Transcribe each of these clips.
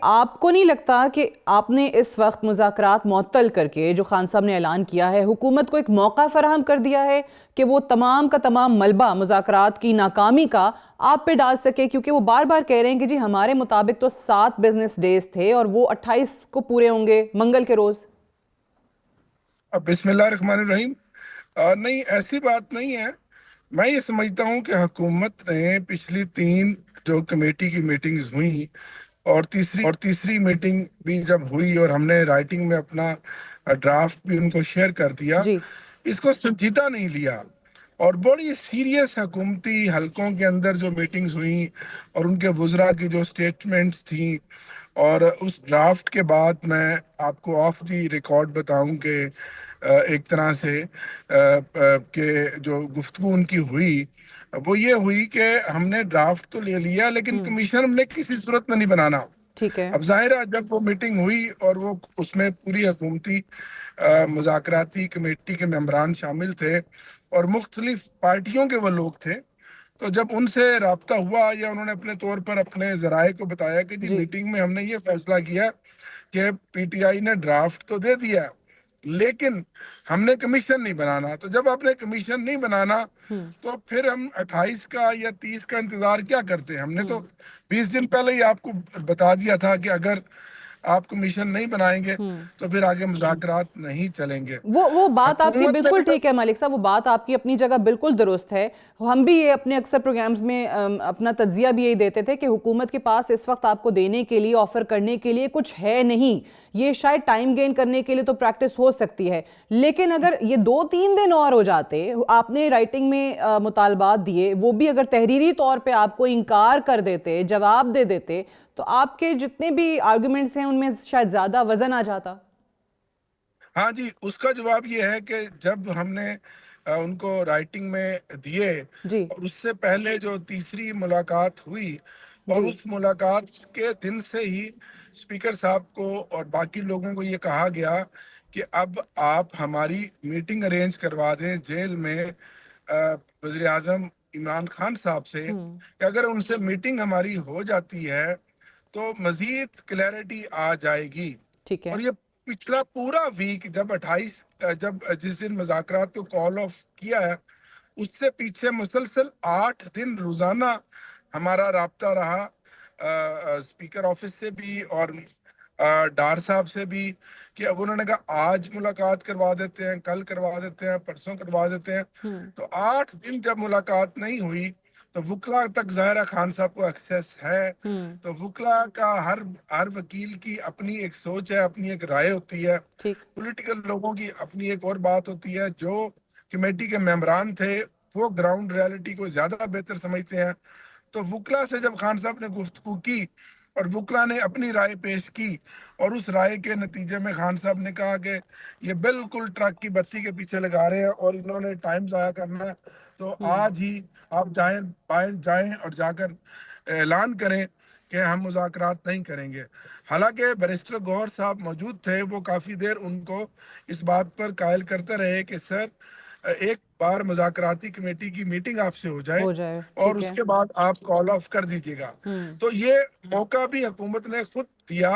آپ کو نہیں لگتا کہ آپ نے اس وقت مذاکرات معطل کر کے جو خان صاحب نے اعلان کیا ہے حکومت کو ایک موقع فراہم کر دیا ہے کہ وہ تمام کا تمام ملبہ مذاکرات کی ناکامی کا آپ پہ ڈال سکے؟ کیونکہ وہ بار بار کہہ رہے ہیں کہ جی ہمارے مطابق تو 7 بزنس ڈیز تھے اور وہ 28 کو پورے ہوں گے منگل کے روز۔ بسم اللہ الرحمن الرحیم۔ نہیں، ایسی بات نہیں ہے۔ میں یہ سمجھتا ہوں کہ حکومت نے پچھلی 3 جو کمیٹی کی میٹنگز ہوئی اور تیسری میٹنگ بھی جب ہوئی اور ہم نے رائٹنگ میں اپنا ڈرافٹ بھی ان کو شیئر کر دیا، جی اس کو سنجیدہ نہیں لیا اور بڑی سیریس حکومتی حلقوں کے اندر جو میٹنگز ہوئیں اور ان کے وزراء کی جو سٹیٹمنٹس تھیں، اور اس ڈرافٹ کے بعد میں آپ کو آف دی ریکارڈ بتاؤں کہ ایک طرح سے کہ جو گفتگو ان کی ہوئی وہ یہ ہوئی کہ ہم نے ڈرافٹ تو لے لیا لیکن کمیشن ہم نے کسی صورت میں نہیں بنانا۔ ٹھیک ہے۔ اب ظاہر ہے جب وہ میٹنگ ہوئی اور وہ اس میں پوری حکومتی مذاکراتی کمیٹی کے ممبران شامل تھے اور مختلف پارٹیوں کے وہ لوگ تھے، تو جب ان سے رابطہ ہوا یا انہوں نے اپنے طور پر اپنے ذرائع کو بتایا کہ جی جی میٹنگ میں ہم نے یہ فیصلہ کیا کہ پی ٹی آئی نے ڈرافٹ تو دے دیا لیکن ہم نے کمیشن نہیں بنانا، تو جب آپ نے کمیشن نہیں بنانا تو پھر ہم 28 کا یا 30 کا انتظار کیا کرتے ہیں؟ ہم نے تو 20 دن پہلے ہی آپ کو بتا دیا تھا کہ اگر آپ کمیشن نہیں بنائیں گے تو پھر آگے مذاکرات نہیں چلیں گے۔ وہ بات آپ کی حکومت نے بالکل ٹھیک ہے مالک صاحب، وہ بات آپ کی اپنی جگہ بالکل درست ہے۔ ہم بھی یہ اپنے اکثر پروگرامز میں اپنا تجزیہ بھی یہی دیتے تھے کہ حکومت کے پاس اس وقت آپ کو دینے کے لیے، آفر کرنے کے لیے کچھ ہے نہیں۔ یہ شاید ٹائم گین کرنے کے لیے تو پریکٹس ہو سکتی ہے، لیکن اگر یہ 2-3 دن اور ہو جاتے، آپ نے رائٹنگ میں مطالبات دیے، وہ بھی اگر تحریری طور پہ آپ کو انکار کر دیتے، جواب دے دیتے، تو آپ کے جتنے بھی آرگومنٹس ہیں ان میں شاید زیادہ وزن آ جاتا۔ ہاں جی، اس کا جواب یہ ہے کہ جب ہم نے ان کو رائٹنگ میں دیے جی اور اس سے پہلے جو تیسری ملاقات ہوئی اور جی اس ملاقات کے دن سے ہی اسپیکر صاحب کو اور باقی لوگوں کو یہ کہا گیا کہ اب آپ ہماری میٹنگ ارینج کروا دیں جیل میں وزیر اعظم عمران خان صاحب سے، کہ اگر ان سے میٹنگ ہماری ہو جاتی ہے تو مزید کلیئرٹی آ جائے گی۔ ٹھیک ہے۔ اور یہ پچھلا پورا ویک جب جس دن مذاکرات کو کال آف کیا ہے اس سے پیچھے مسلسل 8 دن روزانہ ہمارا رابطہ رہا اسپیکر آفس سے بھی اور ڈار صاحب سے بھی، کہ اب انہوں نے کہا آج ملاقات کروا دیتے ہیں، کل کروا دیتے ہیں، پرسوں کروا دیتے ہیں۔ تو 8 دن جب ملاقات نہیں ہوئی تو وکلا تک ظاہرہ خان صاحب کو ایکسیس ہے، تو وکلا کا ہر وکیل کی اپنی ایک سوچ ہے، اپنی ایک رائے ہوتی ہے، ٹھیک۔ پولیٹیکل لوگوں کی اپنی ایک اور بات ہوتی ہے۔ جو کمیٹی کے ممبران تھے وہ گراؤنڈ ریالٹی کو زیادہ بہتر سمجھتے ہیں، تو وکلا سے جب خان صاحب نے گفتگو کی اور وکلا نے اپنی رائے پیش کی اور اس رائے کے نتیجے میں خان صاحب نے کہا کہ یہ بالکل ٹرک کی بتی کے پیچھے لگا رہے ہیں اور انہوں نے ٹائم ضائع کرنا ہے، تو آج ہی آپ باہر جائیں اور جا کر اعلان کریں کہ ہم مذاکرات نہیں کریں گے۔ حالانکہ بیرسٹر گوہر صاحب موجود تھے، وہ کافی دیر ان کو اس بات پر قائل کرتے رہے کہ سر ایک بار مذاکراتی کمیٹی کی میٹنگ آپ سے ہو جائے اور ٹھیک اس ہے۔ کے بعد آپ کال آف کر دیجیے گا۔ تو یہ موقع بھی حکومت نے خود دیا۔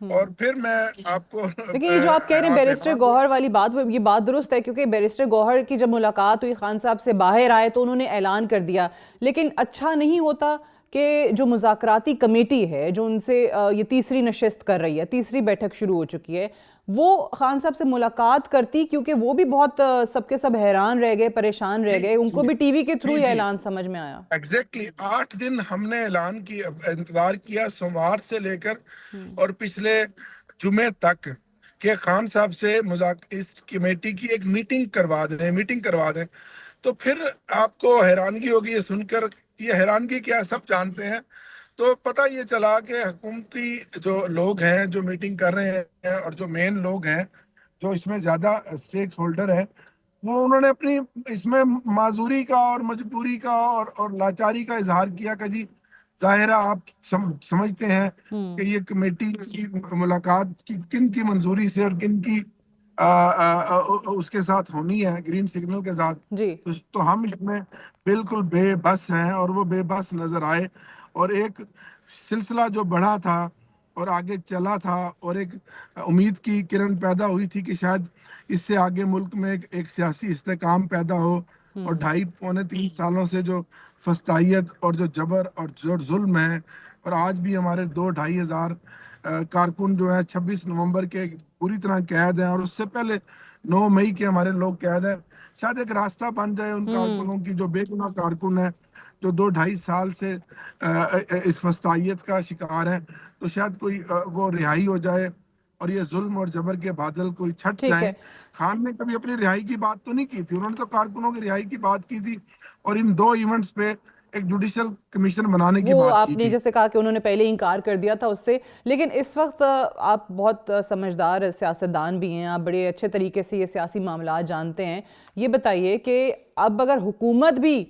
اور پھر میں آپ کو لیکن یہ جو آپ کہہ رہے ہیں آپ بیرسٹر گوہر والی بات، یہ بات درست ہے، کیونکہ بیرسٹر گوہر کی جب ملاقات ہوئی خان صاحب سے باہر آئے تو انہوں نے اعلان کر دیا، لیکن اچھا نہیں ہوتا کہ جو مذاکراتی کمیٹی ہے جو ان سے یہ تیسری نشست کر رہی ہے، تیسری بیٹھک شروع ہو چکی ہے، وہ خان صاحب سے ملاقات کرتی، کیونکہ وہ بھی بہت سب کے سب حیران رہ گئے، پریشان رہ جی گئے، ان کو جی بھی ٹی وی کے تھرو جی یہ جی اعلان سمجھ میں آیا۔ ایگزیکٹلی 8 دن ہم نے اعلان کی انتظار کیا، سوموار سے لے کر اور پچھلے جمعے تک، کہ خان صاحب سے اس کمیٹی کی ایک میٹنگ کروا دیں۔ تو پھر آپ کو حیرانگی ہوگی یہ سن کر، یہ حیرانگی کیا سب جانتے ہیں۔ تو پتہ یہ چلا کہ حکومتی جو لوگ ہیں جو میٹنگ کر رہے ہیں اور جو مین لوگ ہیں جو اس میں زیادہ اسٹیک ہولڈر ہیں، وہ انہوں نے اپنی اس میں معذوری کا اور مجبوری کا اور لاچاری کا اظہار کیا کہ جی ظاہرہ آپ سمجھتے ہیں کہ یہ کمیٹی کی ملاقات کن کی منظوری سے اور کن کی اس کے ساتھ ہونی ہے، گرین سگنل کے ساتھ، جی تو ہم اس میں بالکل بے بس ہیں، اور وہ بے بس نظر آئے اور ایک سلسلہ جو بڑھا تھا اور آگے چلا تھا، اور ایک امید کی کرن پیدا ہوئی تھی کہ شاید اس سے آگے ملک میں ایک سیاسی استحکام پیدا ہو، اور 2.5 پونے 3 سالوں سے جو فسطائیت اور جو جبر اور جو ظلم ہے، اور آج بھی ہمارے 2-2.5 ہزار کارکن جو ہیں 26 نومبر کے پوری طرح قید ہیں، اور اس سے پہلے 9 مئی کے ہمارے لوگ قید ہیں، شاید ایک راستہ بن جائے ان کارکنوں کی جو بے گناہ کارکن ہیں، جو 2-2.5 سال سے اس فسطائیت کا شکار ہیں، تو شاید کوئی وہ رہائی ہو جائے اور یہ ظلم اور جبر کے بادل کوئی چھٹ ٹھیک جائیں۔ ہے، خان نے کبھی اپنی رہائی کی بات تو نہیں کی تھی، انہوں نے تو کارکنوں کی رہائی کی بات کی تھی، اور ان 2 ایونٹس پہ ایک جوڈیشل کمیشن بنانے کی وہ بات کی آپ نے تھی۔ جیسے کہا کہ انہوں نے پہلے انکار کر دیا تھا اس سے، لیکن اس وقت آپ بہت سمجھدار سیاستدان بھی ہیں، آپ بڑے اچھے طریقے سے یہ سیاسی معاملات جانتے ہیں، یہ بتائیے کہ اب اگر حکومت بھی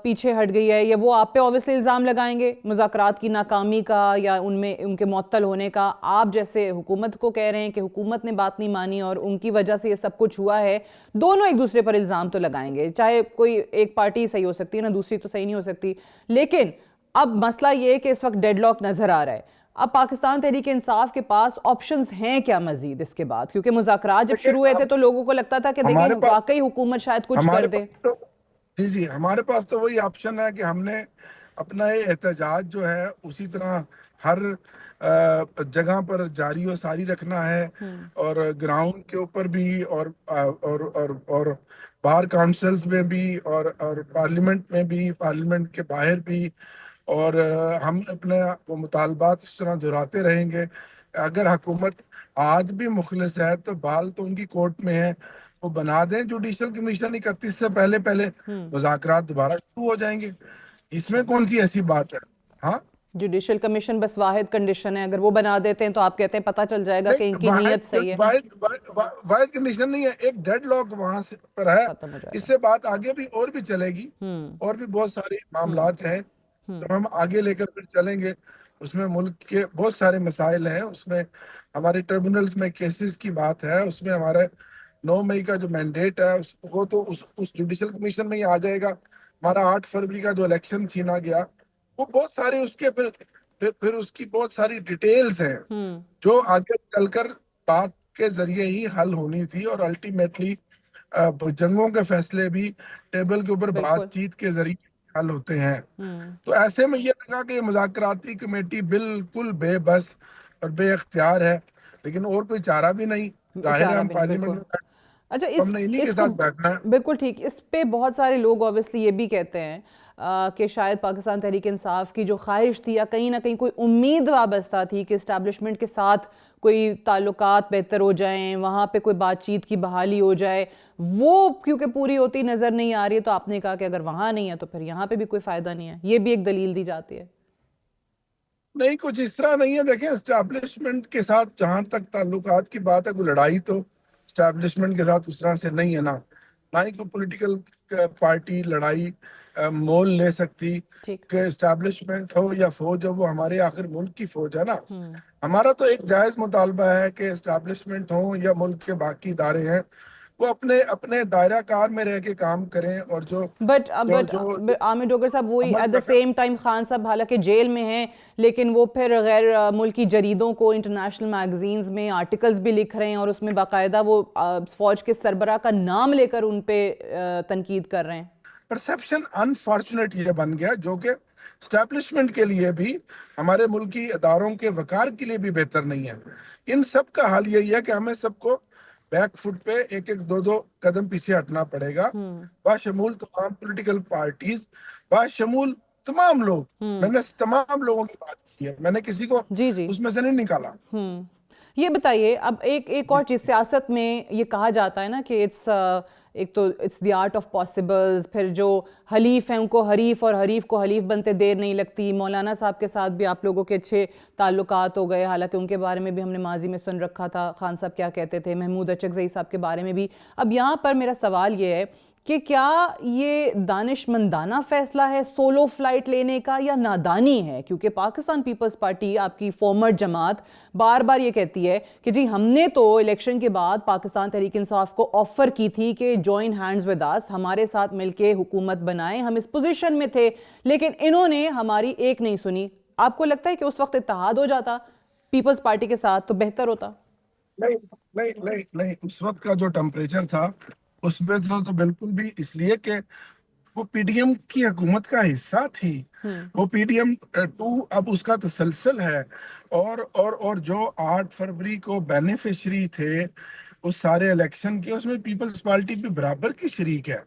پیچھے ہٹ گئی ہے، یا وہ آپ پہ اوبویسلی الزام لگائیں گے مذاکرات کی ناکامی کا یا ان کے معطل ہونے کا، آپ جیسے حکومت کو کہہ رہے ہیں کہ حکومت نے بات نہیں مانی اور ان کی وجہ سے یہ سب کچھ ہوا ہے، دونوں ایک دوسرے پر الزام تو لگائیں گے، چاہے کوئی ایک پارٹی صحیح ہو سکتی ہے نا، دوسری تو صحیح نہیں ہو سکتی، لیکن اب مسئلہ یہ ہے کہ اس وقت ڈیڈ لاک نظر آ رہا ہے۔ اب پاکستان تحریک انصاف کے پاس آپشنز ہیں کیا مزید اس کے بعد؟ کیونکہ مذاکرات جب دیکھیں شروع ہوئے اب تھے تو لوگوں کو لگتا تھا کہ دیکھیں ہمارے پاس واقعی حکومت شاید کچھ کر ہمارے دے۔ پاس تو جی ہمارے پاس تو وہی آپشن ہے کہ ہم نے اپنا یہ احتجاج جو ہے اسی طرح ہر جگہ پر جاری و ساری رکھنا ہے، اور گراؤنڈ کے اوپر بھی، اور بار کونسلز میں بھی، اور پارلیمنٹ میں بھی، پارلیمنٹ کے باہر بھی، اور ہم اپنے وہ مطالبات اس طرح دہراتے رہیں گے۔ اگر حکومت آج بھی مخلص ہے تو بال تو ان کی کورٹ میں ہے، وہ بنا دیں جوڈیشل کمیشن، 31 سے پہلے مذاکرات دوبارہ شروع ہو جائیں گے، اس میں کون سی ایسی بات ہے؟ ہاں جوڈیشل کمیشن بس واحد کنڈیشن ہے، اگر وہ بنا دیتے ہیں تو آپ کہتے ہیں پتہ چل جائے گا کہ ان نہیں، کی نیت صحیح ہے، واحد کنڈیشن نہیں ہے، ایک ڈیڈ لاک وہاں سے پر ہے، ختم ہو جائے اس گا۔ سے بات آگے بھی اور بھی چلے گی، اور بھی بہت سارے معاملات ہیں جو ہم آگے لے کر پھر چلیں گے، اس میں ملک کے بہت سارے مسائل ہیں، اس میں ہمارے ٹریبونلز میں کیسز کی بات ہے، اس میں ہمارے 9 مئی کا جو مینڈیٹ ہے وہ تو اس جوڈیشل کمیشن میں ہی آ جائے گا، ہمارا 8 فروری کا جو الیکشن چھینا گیا، وہ بہت سارے اس کے پھر اس کی بہت ساری ڈیٹیلز ہیں جو آگے چل کر بات کے ذریعے ہی حل ہونی تھی، اور الٹیمیٹلی جنگوں کے فیصلے بھی ٹیبل کے اوپر بالکل۔ بات چیت کے ذریعے حل ہوتے ہیں۔ تو ایسے میں یہ لگا کہ یہ مذاکراتی کمیٹی بالکل بے بس اور بے اختیار ہے، لیکن اور کوئی چارہ بھی نہیں، ظاہر ہے چارہ ہم بھی نہیں، پارلیمنٹ بالکل۔ میں بیٹھے اچھا تو ہم نے انہی کے اس کو ساتھ بیٹھنا ہے۔ بالکل ٹھیک، اس پہ بہت سارے لوگ اوبویسلی یہ بھی کہتے ہیں کہ شاید پاکستان تحریک انصاف کی جو خواہش تھی یا کہیں نہ کہیں کوئی امید وابستہ تھی کہ اسٹیبلشمنٹ کے ساتھ کوئی تعلقات بہتر ہو جائیں، وہاں پہ کوئی بات چیت کی بحالی ہو جائے، وہ کیونکہ پوری ہوتی نظر نہیں آ رہی ہے، تو آپ نے کہا کہ اگر وہاں نہیں ہے تو پھر یہاں پہ بھی کوئی فائدہ نہیں ہے، یہ بھی ایک دلیل دی جاتی ہے۔ نہیں، کچھ اس طرح نہیں ہے، دیکھیں اسٹیبلشمنٹ کے ساتھ جہاں تک تعلقات کی بات ہے، کوئی لڑائی تو اسٹیبلشمنٹ کے ساتھ اس طرح سے نہیں ہے، نہ ہی کوئی پولیٹیکل پارٹی لڑائی مول لے سکتی ٹھیک۔ کہ اسٹیبلشمنٹ ہو یا فوج ہو، وہ ہمارے آخر ملک کی فوج ہے نا۔ ہمارا تو ایک جائز مطالبہ ہے کہ اسٹیبلشمنٹ ہو یا ملک کے باقی ادارے ہیں، وہ اپنے دائرہ کار میں رہ کے کام کریں، اور جو بٹ جو جو عامر ڈوگر صاحب وہی عمل ایٹ دا سیم ٹائم خان صاحب حالانکہ جیل میں ہیں، لیکن وہ پھر غیر ملکی جریدوں کو، انٹرنیشنل میگزینز میں آرٹیکلز بھی لکھ رہے ہیں، اور اس میں باقاعدہ وہ فوج کے سربراہ کا نام لے کر ان پہ تنقید کر رہے ہیں۔ پرسیپشن انفارچونیٹ یہ بن گیا، جو کہ اسٹیبلشمنٹ کے لیے بھی، ہمارے ملکی اداروں کے وقار کے لیے بھی بہتر نہیں ہے۔ ان سب کا حل یہی ہے کہ ہمیں سب کو بیک فٹ پہ ایک دو قدم پیچھے ہٹنا پڑے گا، باشمول تمام پولیٹیکل پارٹیز، باشمول تمام لوگ، میں نے تمام لوگوں کی بات کی ہے، میں نے کسی کو جی جی۔ اس میں سے نہیں نکالا۔ یہ بتائیے اب ایک اور چیز، سیاست میں یہ کہا جاتا ہے نا کہ ایک تو اٹس دی آرٹ آف پاسبلز، پھر جو حلیف ہیں ان کو حریف اور حریف کو حلیف بنتے دیر نہیں لگتی، مولانا صاحب کے ساتھ بھی آپ لوگوں کے اچھے تعلقات ہو گئے، حالانکہ ان کے بارے میں بھی ہم نے ماضی میں سن رکھا تھا خان صاحب کیا کہتے تھے، محمود اچکزئی صاحب کے بارے میں بھی۔ اب یہاں پر میرا سوال یہ ہے کہ کیا یہ دانش مندانہ فیصلہ ہے سولو فلائٹ لینے کا، یا نادانی ہے؟ کیونکہ پاکستان پیپلز پارٹی، آپ کی فارمر جماعت، بار بار یہ کہتی ہے کہ جی ہم نے تو الیکشن کے بعد پاکستان تحریک انصاف کو آفر کی تھی کہ جوائن ہینڈز ود اس، ہمارے ساتھ مل کے حکومت بنائیں، ہم اس پوزیشن میں تھے، لیکن انہوں نے ہماری ایک نہیں سنی۔ آپ کو لگتا ہے کہ اس وقت اتحاد ہو جاتا پیپلز پارٹی کے ساتھ تو بہتر ہوتا. نہیں نہیں نہیں نہیں، اس وقت کا جو ٹمپریچر تھا اس میں تو بالکل بھی، اس لیے کہ وہ پی ڈی ایم کی حکومت کا حصہ تھی. وہ پی ڈی ایم 2 اب اس کا تسلسل ہے، اور جو 8 فروری کو بینیفیشری تھے اس سارے الیکشن کے، اس میں پیپلز پارٹی بھی برابر کی شریک ہے.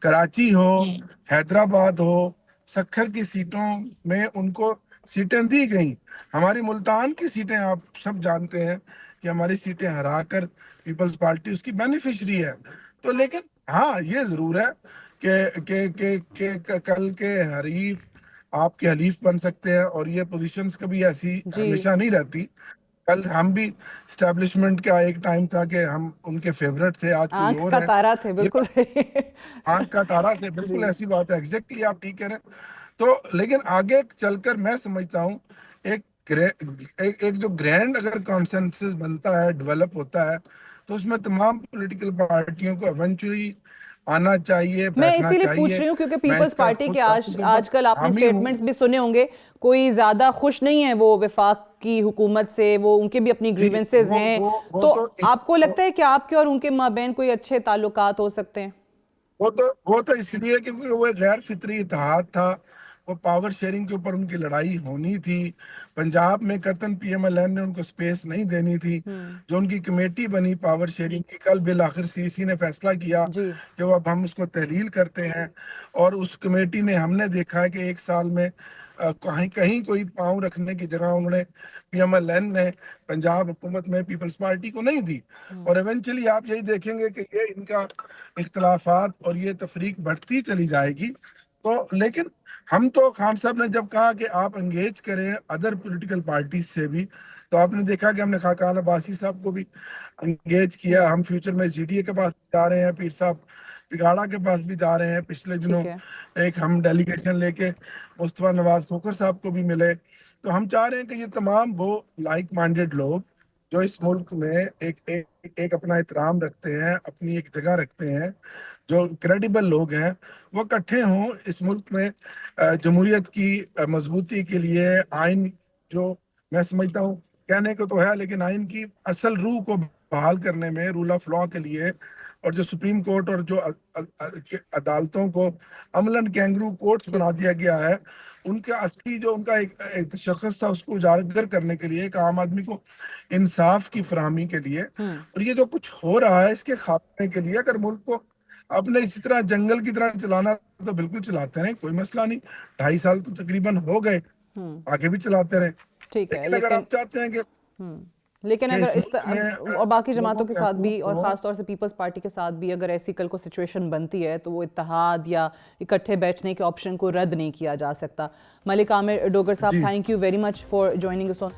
کراچی ہو، حیدرآباد ہو، سکھر کی سیٹوں میں ان کو سیٹیں دی گئیں. ہماری ملتان کی سیٹیں آپ سب جانتے ہیں کہ ہماری سیٹیں ہرا کر پیپلز پارٹی اس کی بینیفیشری ہے. تو لیکن ہاں یہ ضرور ہے کہ کل کے حریف آپ کے حلیف بن سکتے ہیں، اور یہ پوزیشنز کبھی ایسی جی ہمیشہ نہیں رہتی. کل ہم بھی اسٹیبلشمنٹ کا ایک ٹائم تھا کہ ہم ان کے فیورٹ تھے، آج کوئی آنکھ اور کا ہے. تارا تھے، یہ بالکل صحیح. آنکھ کا تارا تھے، بالکل ایسی بات ہے، ایگزیکٹلی آپ ٹھیک کہہ رہے ہیں. تو لیکن آگے چل کر میں سمجھتا ہوں ایک جو گرینڈ اگر کانسنسس بنتا ہے، ڈیولپ ہوتا ہے، تو اس میں تمام پولیٹیکل پارٹیوں کو ایونچولی آنا چاہیے، میں بیٹھنا اسی لیے پوچھ چاہیے. رہی ہوں کیونکہ میں اس پیپلز کا پارٹی خود کے اپنے طور آج کل پر آپ نے حامی ہوں. سٹیٹمنٹس بھی سنے ہوں گے، کوئی زیادہ خوش نہیں ہے وہ وفاق کی حکومت سے، وہ ان کے بھی اپنی جی گریونسز ہیں. وہ تو تو اس آپ کو لگتا ہے کہ آپ کے اور ان کے مابین کوئی اچھے تعلقات ہو سکتے ہیں؟ وہ تو اس لیے کیونکہ وہ ایک غیر فطری اتحاد تھا. وہ پاور شیئرنگ کے اوپر ان کی لڑائی ہونی تھی. پنجاب میں قطن پی ایم ایل این نے ان کو سپیس نہیں دینی تھی. جو ان کی کمیٹی بنی پاور شیئرنگ کی، کل بالآخر سی سی نے فیصلہ کیا جی کہ وہ اب ہم اس کو تحلیل کرتے ہیں. اور اس کمیٹی نے، ہم نے دیکھا ہے کہ ایک سال میں کہیں کوئی پاؤں رکھنے کی جگہ انہوں نے، پی ایم ایل این نے پنجاب حکومت میں پیپلز پارٹی کو نہیں دی. اور ایونچولی آپ یہی دیکھیں گے کہ یہ ان کا اختلافات اور یہ تفریق بڑھتی چلی جائے گی. تو لیکن ہم تو خان صاحب نے جب کہا کہ آپ انگیج کریں ادر پولیٹیکل پارٹیز سے بھی، تو آپ نے دیکھا کہ ہم نے خاقان عباسی صاحب کو بھی انگیج کیا. ہم فیوچر میں جی ڈی اے کے پاس جا رہے ہیں، پیر صاحب پگاڑا کے پاس بھی جا رہے ہیں. پچھلے دنوں ٹھیک ہے. ایک ہم ڈیلیگیشن لے کے مصطفیٰ نواز کھوکھر صاحب کو بھی ملے. تو ہم چاہ رہے ہیں کہ یہ تمام وہ لائک مائنڈیڈ لوگ جو اس ملک میں ایک اپنا احترام رکھتے ہیں، اپنی ایک جگہ رکھتے ہیں، جو کریڈیبل لوگ ہیں، وہ اکٹھے ہوں اس ملک میں جمہوریت کی مضبوطی کے لیے. آئین جو میں سمجھتا ہوں کہنے کو تو ہے، لیکن آئین کی اصل روح کو بحال کرنے میں، رول آف لا کے لیے، اور جو سپریم کورٹ اور جو عدالتوں کو عملاً کینگرو کورٹس بنا دیا گیا ہے، ان کا اصلی جو ان کا ایک شخص تھا، اس کو اجاگر کرنے کے لیے، ایک عام آدمی کو انصاف کی فراہمی کے لیے. اور یہ جو کچھ ہو رہا ہے اس کے خاتمے کے لیے، اگر ملک کو اپنے اسی طرح جنگل کی طرح چلانا تو بالکل چلاتے رہیں، کوئی مسئلہ نہیں. 2.5 سال تو تقریباً ہو گئے، آگے بھی چلاتے رہیں. ٹھیک ہے. لیکن اگر آپ چاہتے ہیں لیکن کہ اگر اس ملک میں اور باقی لوگوں جماعتوں کے کے ساتھ بھی، حقوق اور ہوں. خاص طور سے پیپلز پارٹی کے ساتھ بھی، اگر ایسی کل کو سچویشن بنتی ہے تو وہ اتحاد یا اکٹھے بیٹھنے کے آپشن کو رد نہیں کیا جا سکتا. ملک Aamir Dogar sahab, ji thank you very much for joining us on